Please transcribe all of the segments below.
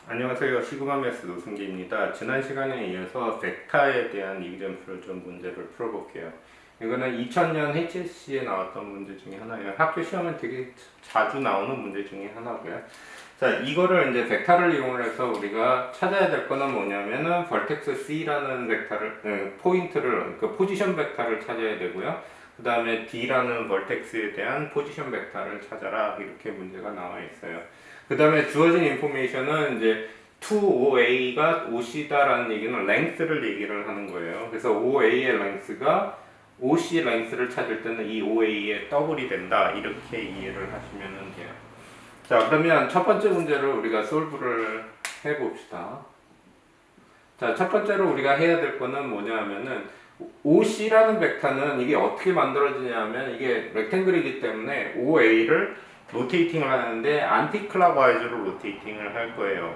안녕하세요. 시그마 매스 노승기입니다. 지난 시간에 이어서 벡터에 대한 이그잼플을 좀 문제를 풀어볼게요. 이거는 2000년 HSC에 나왔던 문제 중에 하나예요. 학교 시험에 되게 자주 나오는 문제 중에 하나고요. 자, 이거를 이제 벡터를 이용해서 우리가 찾아야 될 거는 뭐냐면은 vertex C라는 벡터를 포인트를 그 포지션 벡터를 찾아야 되고요. 그 다음에 D라는 vertex에 대한 포지션 벡터를 찾아라 이렇게 문제가 나와 있어요. 그 다음에 주어진 인포메이션은 이제 2OA가 OC다라는 얘기는 length를 얘기를 하는 거예요. 그래서 OA의 length가 OC length를 찾을 때는 이 OA의 더블이 된다 이렇게 이해를 하시면 돼요. 자, 그러면 첫 번째 문제를 우리가 솔브를 해봅시다. 자, 첫 번째로 우리가 해야 될 거는 뭐냐 하면은 OC라는 벡터는 이게 어떻게 만들어지냐 하면 이게 렉탱글이기 때문에 OA를 로테이팅을 하는데 안티클락와이즈로 로테이팅을 할 거예요.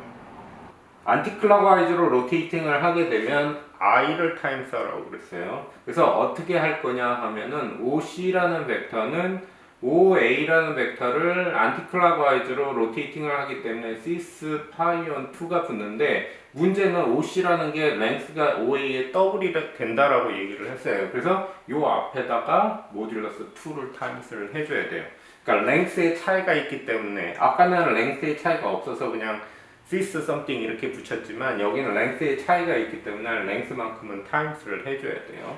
안티클락와이즈로 로테이팅을 하게 되면 i를 타임스하라고 그랬어요. 그래서 어떻게 할 거냐 하면은 OC라는 벡터는 OA라는 벡터를 안티클락와이즈로 로테이팅을 하기 때문에 cis 파이온 2가 붙는데 문제는 OC라는 게 랭스가 OA의 더블이 된다라고 얘기를 했어요. 그래서 요 앞에다가 모듈러스 2를 타임스를 해줘야 돼요. 그러니까 랭스의 차이가 있기 때문에 아까는 랭스의 차이가 없어서 그냥 cis something 이렇게 붙였지만 여기는 랭스의 차이가 있기 때문에 랭스만큼은 times를 해줘야 돼요.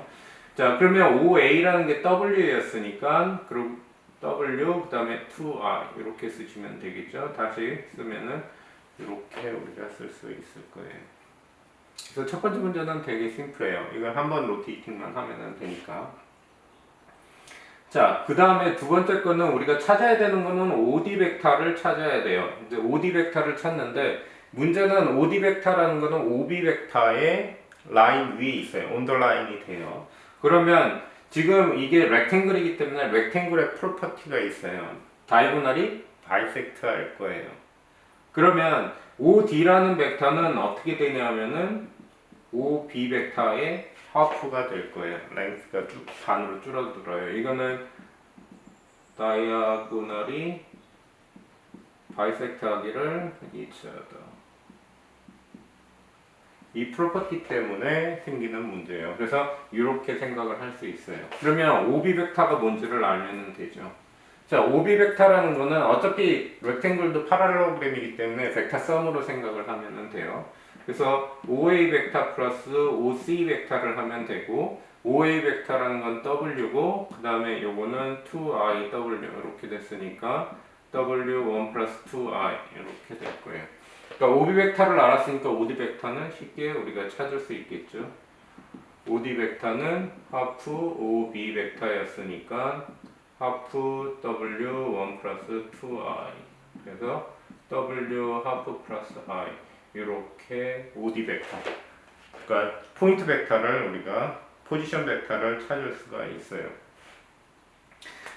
자, 그러면 OA라는 게 W였으니까 그리고 W 그 다음에 2R 이렇게 쓰시면 되겠죠. 다시 쓰면은 이렇게 우리가 쓸 수 있을 거예요. 그래서 첫 번째 문제는 되게 심플해요. 이걸 한번 로테이팅만 하면 되니까. 자, 그 다음에 두 번째 거는 우리가 찾아야 되는 거는 OD 벡터를 찾아야 돼요. 이제 OD 벡터를 찾는데 문제는 OD 벡터라는 거는 OB 벡터의 라인 위에 있어요. 언더라인이 돼요. 그러면 지금 이게 렉탱글이기 때문에 렉탱글의 프로퍼티가 있어요. 다이고널이 바이섹트 할 거예요. 그러면 OD라는 벡터는 어떻게 되냐면은 OB 벡터의 하프가 될 거예요. 랭스가 반으로 줄어들어요. 이거는 다이아고널이 바이섹트 하기를 each other. 이 프로퍼티 때문에 생기는 문제예요. 그래서 이렇게 생각을 할 수 있어요. 그러면 OB 벡터가 뭔지를 알면 되죠. 자, OB 벡터라는 거는 어차피 렉탱글도 파랄로그램이기 때문에 벡터 썸으로 생각을 하면 돼요. 그래서 OA 벡터 플러스 OC 벡터를 하면 되고 OA 벡터라는 건 W고 그 다음에 요거는 2IW 이렇게 됐으니까 W1 플러스 2I 이렇게 될 거예요. 그러니까 OB 벡터를 알았으니까 OD 벡터는 쉽게 우리가 찾을 수 있겠죠. OD 벡터는 하프 OB 벡터였으니까 하프 W1 플러스 2I 그래서 W 하프 플러스 I 이렇게 OD 벡터 그러니까 포인트 벡터를 우리가 포지션 벡터를 찾을 수가 있어요.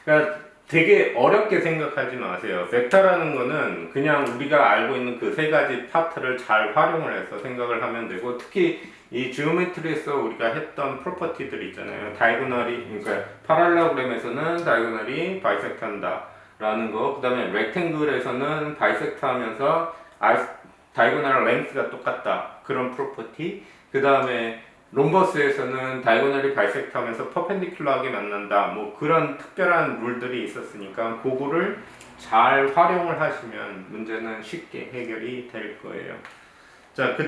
그러니까 되게 어렵게 생각하지 마세요. 벡터라는 거는 그냥 우리가 알고 있는 그 세 가지 파트를 잘 활용을 해서 생각을 하면 되고 특히 이 지오메트리에서 우리가 했던 프로퍼티들 있잖아요. 다이고널이 그러니까 파랄레로그램에서는 다이고널이 바이섹트 한다 라는 거. 그다음에 렉탱글에서는 바이섹트 하면서 다이고널 랭스가 똑같다. 그런 프로퍼티. 그다음에 롬버스에서는 다이고널이 바이섹트하면서 퍼펜디큘러하게 만난다. 뭐 그런 특별한 룰들이 있었으니까 그거를 잘 활용을 하시면 문제는 쉽게 해결이 될 거예요. 자, 그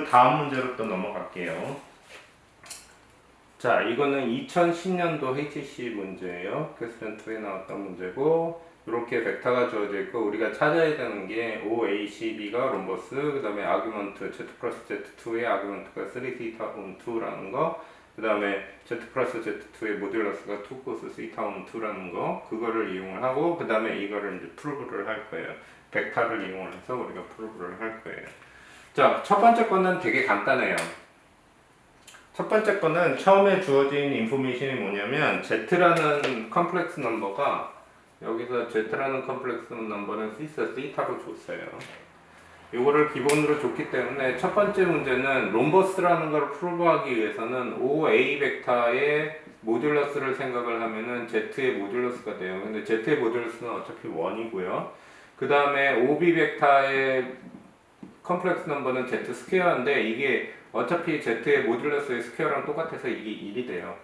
다음 문제로 또 넘어갈게요. 자, 이거는 2010년도 HC 문제예요. 퀘스천 2에 나왔던 문제고 이렇게 벡터가 주어져 있고 우리가 찾아야 되는 게 OACB가 롬버스 그 다음에 아규먼트 Z 플러스 Z2의 아규먼트가 3θ 온 2라는 거 그 다음에 Z 플러스 Z2의 모듈러스가 2 코스 θ 온 2라는 거 그거를 이용을 하고 그 다음에 이거를 이제 프루브를 할 거예요. 벡터를 이용해서 우리가 프루브를 할 거예요. 자, 첫 번째 거는 되게 간단해요. 첫 번째 거는 처음에 주어진 인포메이션이 뭐냐면 Z라는 컴플렉스 넘버가 여기서 Z라는 컴플렉스 넘버는 시스 θ로 줬어요. 이거를 기본으로 줬기 때문에 첫 번째 문제는 롬버스라는 걸 프로브하기 위해서는 OA 벡터의 모듈러스를 생각을 하면은 Z의 모듈러스가 돼요. 근데 Z의 모듈러스는 어차피 1이고요. 그 다음에 OB 벡터의 컴플렉스 넘버는 z 스퀘어인데 이게 어차피 z의 모듈러스의 스퀘어랑 똑같아서 이게 1이 돼요.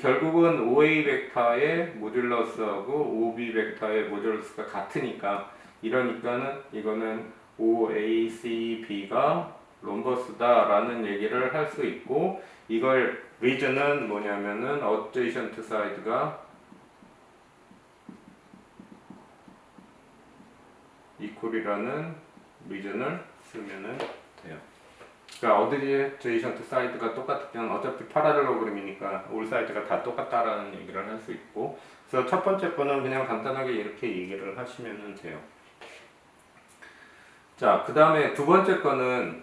결국은 OA 벡터의 모듈러스하고 OB 벡터의 모듈러스가 같으니까 이러니까는 이거는 OACB가 롬버스다라는 얘기를 할 수 있고 이걸 리전은 뭐냐면은 어제이션트 사이드가 이퀄이라는 리전을 쓰면은 돼요. 그러니까 어제이션트 사이드가 똑같으면 어차피 파라렐로그램이니까 올 사이드가 다 똑같다라는 얘기를 할 수 있고 그래서 첫 번째 거는 그냥 간단하게 이렇게 얘기를 하시면 돼요. 자, 그 다음에 두 번째 거는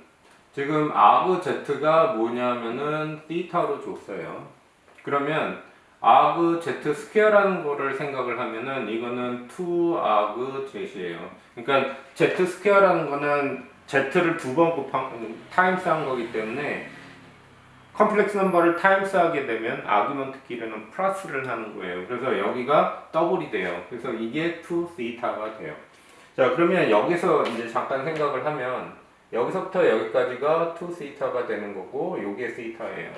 지금 arg z가 뭐냐면은 θ로 줬어요. 그러면 arg z 스퀘어라는 거를 생각을 하면은 이거는 2arg z이에요. 그러니까 z 스퀘어라는 거는 z를 두 번 곱한 타임스 한 거기 때문에 컴플렉스 넘버를 타임스 하게 되면 아규먼트 길이는 플러스를 하는 거예요. 그래서 여기가 더블이 돼요. 그래서 이게 2θ가 돼요. 자, 그러면 여기서 이제 잠깐 생각을 하면 여기서부터 여기까지가 2θ가 되는 거고 요게 θ예요.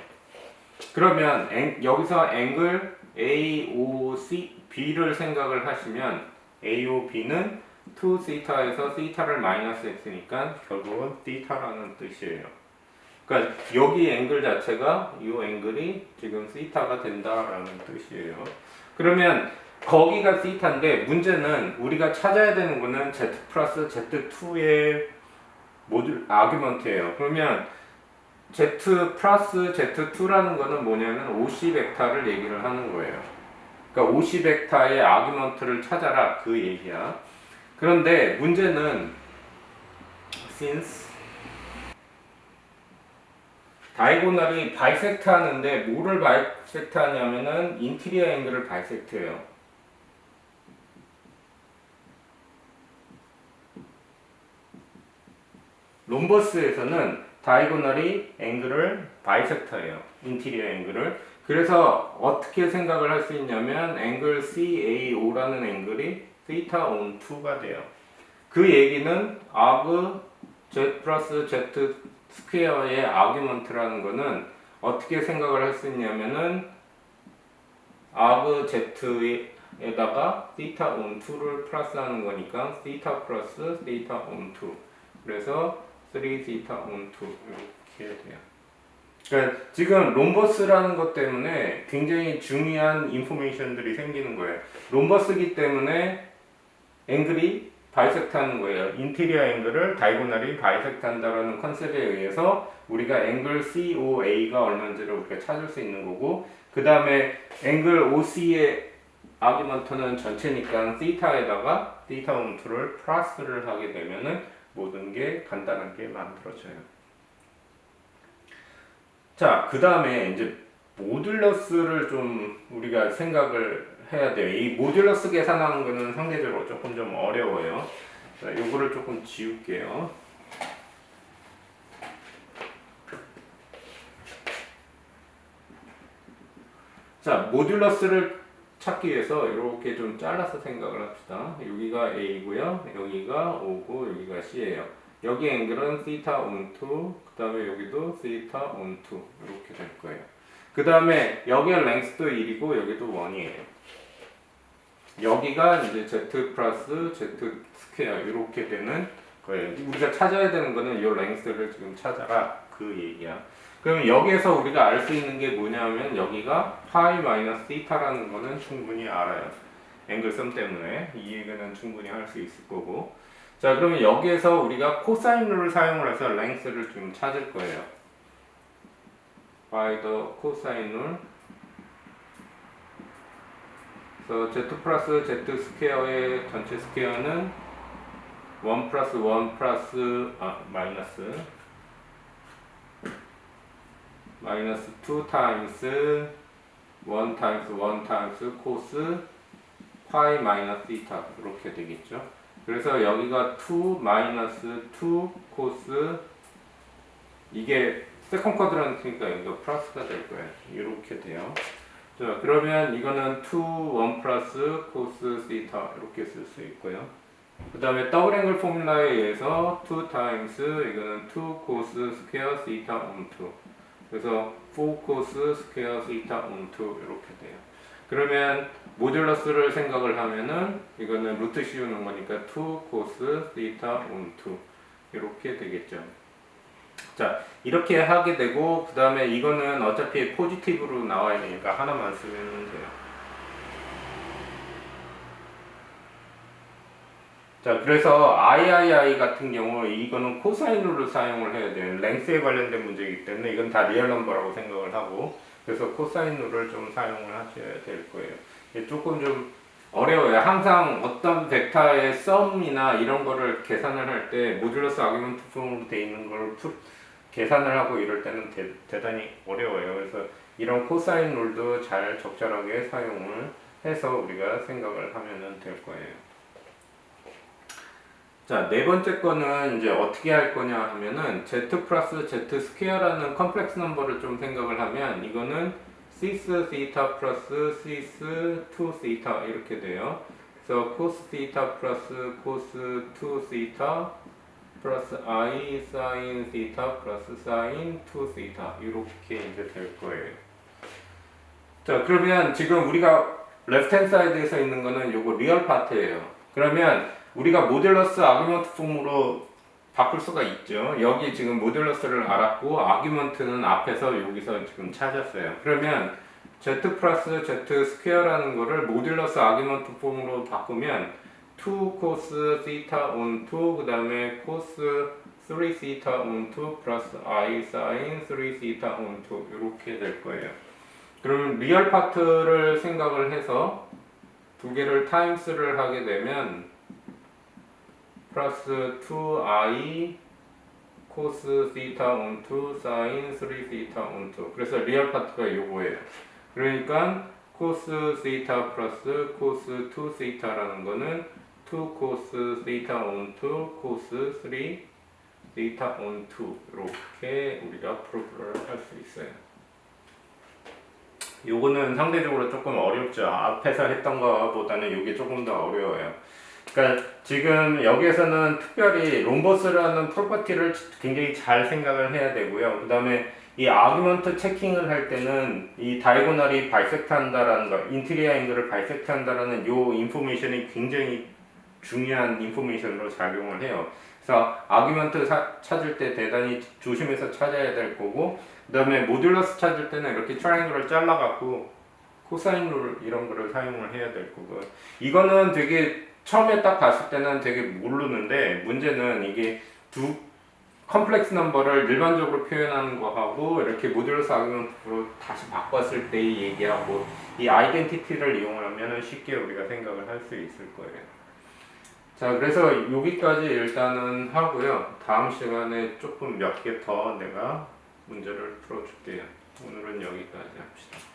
그러면 여기서 앵글 AOCB를 생각을 하시면 AOB는 2θ에서 θ를 마이너스 했으니까 결국은 θ라는 뜻이에요. 그러니까 여기 앵글 자체가 이 앵글이 지금 θ가 된다라는 뜻이에요. 그러면 거기가 θ인데 문제는 우리가 찾아야 되는 거는 z 플러스 z2의 모듈 아규먼트예요. 그러면 z 플러스 z2라는 거는 뭐냐면 OC 벡터를 얘기를 하는 거예요. 그러니까 OC 벡터의 아규먼트를 찾아라 그 얘기야. 그런데 문제는 since 다이고널이 바이섹트 하는데 뭐를 바이섹트 하냐면은 인티리어 앵글을 바이섹트해요. 롬버스에서는 다이고널이 앵글을 바이섹트해요. 인티리어 앵글을. 그래서 어떻게 생각을 할 수 있냐면 앵글 CAO라는 앵글이 θ on 2가 돼요. 그 얘기는 arg z 플러스 z 스퀘어의 아규먼트라는 거는 어떻게 생각을 할 수 있냐면은 arg z에다가 θ on 2를 플러스하는 거니까 θ 플러스 θ on 2 그래서 3θ on 2 이렇게 돼요. 그러니까 지금 롬버스라는 것 때문에 굉장히 중요한 인포메이션들이 생기는 거예요. 롬버스기 때문에 앵글이 바이섹트 하는 거예요. 인테리어 앵글을 다이고널이 바이섹트 한다라는 컨셉에 의해서 우리가 앵글 COA가 얼마인지를 우리가 찾을 수 있는 거고 그 다음에 앵글 OC의 아규먼트는 전체니까 θ에다가 θ on 2를 플러스를 하게 되면은 모든 게 간단하게 만들어져요. 자, 그 다음에 이제 모듈러스를 좀 우리가 생각을 해야 돼요. 이 모듈러스 계산하는 거는 상대적으로 조금 좀 어려워요. 자, 요거를 조금 지울게요. 자, 모듈러스를 찾기 위해서 이렇게 좀 잘라서 생각을 합시다. 여기가 A고요. 여기가 O고 여기가 C예요. 여기 앵글은 θ on 2, 그 다음에 여기도 θ on 2 이렇게 될 거예요. 그 다음에 여기의 랭스도 1이고 여기도 1이에요. 여기가 이제 z 플러스 z 스퀘어 이렇게 되는 거예요. 우리가 찾아야 되는 거는 이 랭스를 지금 찾아라 그 얘기야. 그러면 여기에서 우리가 알 수 있는 게 뭐냐면 여기가 파이 마이너스 θ라는 거는 충분히 알아요. 앵글 썸 때문에 이 얘기는 충분히 할 수 있을 거고. 자, 그러면 여기에서 우리가 코사인 룰을 사용을 해서 랭스를 좀 찾을 거예요. by the 코사인 룰. 그래서 z 플러스 z 스퀘어의 전체 스퀘어는 1 플러스 1 플러스 마이너스 2 타임스 1 타임스 1 타임스 코스 파이 마이너스 θ 이렇게 되겠죠. 그래서 여기가 2 마이너스 2 코스 이게 세컨 쿼드란트니까 여기가 플러스가 될 거예요. 이렇게 돼요. 자, 그러면 이거는 2, 1 플러스 코스 θ 이렇게 쓸 수 있고요. 그 다음에 더블 앵글 포뮬라에 의해서 2 times 이거는 2 cos 스퀘어 시타 on 2. 그래서 4 cos 스퀘어 시타 on 2 이렇게 돼요. 그러면 모듈러스를 생각을 하면은 이거는 루트 씌우는 거니까 2 cos 시타 on 2 이렇게 되겠죠. 자, 이렇게 하게 되고 그 다음에 이거는 어차피 포지티브로 나와야 되니까 하나만 쓰면 돼요. 자, 그래서 III 같은 경우 이거는 코사인 룰을 사용을 해야 돼요. 랭스에 관련된 문제이기 때문에 이건 다 리얼 넘버라고 생각을 하고 그래서 코사인 룰을 좀 사용을 하셔야 될 거예요. 이게 조금 좀 어려워요. 항상 어떤 벡터의 썸이나 이런 거를 계산을 할 때 모듈러스 아규먼트 폼으로 돼 있는 걸 계산을 하고 이럴 때는 대단히 어려워요. 그래서 이런 코사인 룰도 잘 적절하게 사용을 해서 우리가 생각을 하면 될 거예요. 자, 네 번째 거는 이제 어떻게 할 거냐 하면은 z 플러스 z 스퀘어라는 컴플렉스 넘버를 좀 생각을 하면 이거는 cis theta 플러스 cis 2 theta 이렇게 돼요. 그래서 cos theta 플러스 cos 2 theta 플러스 i sin theta 플러스 sin 2 theta 이렇게 이제 될 거예요. 자, 그러면 지금 우리가 레프트 핸드 사이드에서 있는 거는 요거 리얼 파트예요. 그러면 우리가 모듈러스 아규먼트 폼으로 바꿀 수가 있죠. 여기 지금 모듈러스를 알았고 아규먼트는 앞에서 여기서 지금 찾았어요. 그러면 z 플러스 z 스퀘어라는 거를 모듈러스 아규먼트 폼으로 바꾸면 2 cos theta on 2 그 다음에 cos 3 theta on 2 플러스 i sin 3 theta on 2 이렇게 될 거예요. 그러면 리얼 파트를 생각을 해서 두 개를 타임스를 하게 되면 플러스 2i cos theta on 2 sin 3 theta on 2 그래서 리얼 파트가 요거예요. 그러니까 cos theta 플러스 cos 2 theta라는 거는 2 cos theta on 2 cos 3 theta on 2 이렇게 우리가 프로브를 할 수 있어요. 요거는 상대적으로 조금 어렵죠. 앞에서 했던 거보다는 이게 조금 더 어려워요. 그러니까 지금 여기에서는 특별히 롬버스라는 프로퍼티를 굉장히 잘 생각을 해야 되고요. 그 다음에 이 아규먼트 체킹을 할 때는 이 다이고널이 바이섹트 한다라는 거, 인테리어 앵글을 바이섹트 한다라는 요 인포메이션이 굉장히 중요한 인포메이션으로 작용을 해요. 그래서 아규먼트 찾을 때 대단히 조심해서 찾아야 될 거고 그 다음에 모듈러스 찾을 때는 이렇게 트라이앵글을 잘라갖고 코사인 룰 이런 거를 사용을 해야 될 거고 이거는 되게 처음에 딱 봤을 때는 되게 모르는데 문제는 이게 두 컴플렉스 넘버를 일반적으로 표현하는 거하고 이렇게 모듈러스 아규먼트로 다시 바꿨을 때의 얘기하고 이 아이덴티티를 이용하면 쉽게 우리가 생각을 할 수 있을 거예요. 자, 그래서 여기까지 일단은 하고요. 다음 시간에 조금 몇 개 더 내가 문제를 풀어줄게요. 오늘은 여기까지 합시다.